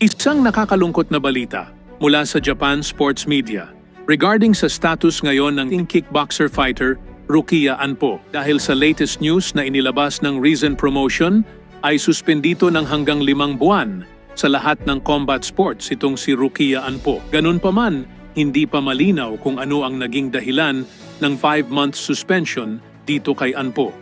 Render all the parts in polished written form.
Isang nakakalungkot na balita mula sa Japan Sports Media regarding sa status ngayon ng kickboxer fighter Rukia Anpo. Dahil sa latest news na inilabas ng Rizin Promotion ay suspendito ng hanggang 5 buwan sa lahat ng combat sports itong si Rukia Anpo. Ganun pa man, hindi pa malinaw kung ano ang naging dahilan ng 5-month suspension dito kay Anpo.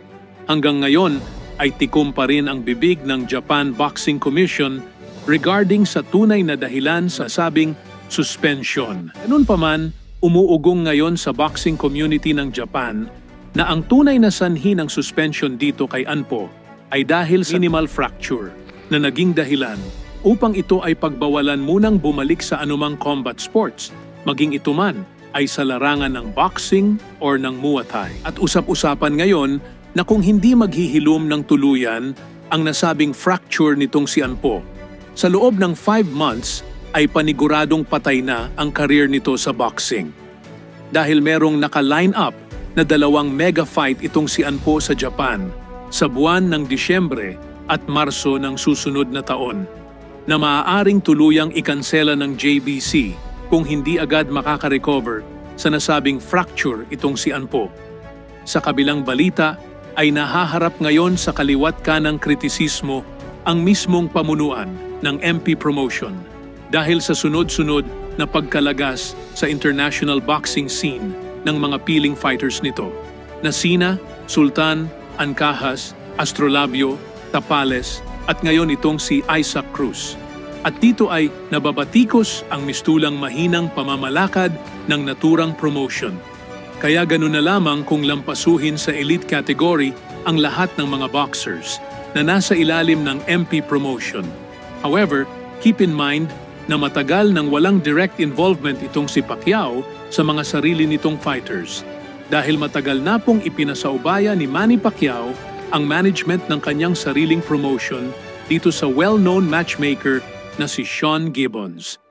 Hanggang ngayon ay tikom pa rin ang bibig ng Japan Boxing Commission regarding sa tunay na dahilan sa sabing suspension. Ganun pa man, umuugong ngayon sa boxing community ng Japan na ang tunay na sanhi ng suspension dito kay Anpo ay dahil sa minimal fracture na naging dahilan upang ito ay pagbawalan munang bumalik sa anumang combat sports, maging ito man ay sa larangan ng boxing or ng Muay Thai. At usap-usapan ngayon na kung hindi maghihilom ng tuluyan ang nasabing fracture nitong si Anpo, sa loob ng 5 months ay paniguradong patay na ang career nito sa boxing. Dahil merong naka-line up na 2 mega fight itong si Anpo sa Japan sa buwan ng Disyembre at Marso ng susunod na taon, na maaaring tuluyang ikansela ng JBC kung hindi agad makaka-recover sa nasabing fracture itong si Anpo. Sa kabilang balita ay nahaharap ngayon sa kaliwat kanang kritisismo ang mismong pamunuan ng MP Promotion dahil sa sunod-sunod na pagkalagas sa international boxing scene ng mga piling fighters nito na sina Sultan, Ancahas, Astrolabio, Tapales at ngayon itong si Isaac Cruz. At dito ay nababatikos ang mistulang mahinang pamamalakad ng naturang promotion. Kaya ganun na lamang kung lampasuhin sa elite category ang lahat ng mga boxers na nasa ilalim ng MP Promotion. However, keep in mind na matagal nang walang direct involvement itong si Pacquiao sa mga sarili nitong fighters dahil matagal na pong ipinasaubaya ni Manny Pacquiao ang management ng kanyang sariling promotion dito sa well-known matchmaker na si Sean Gibbons.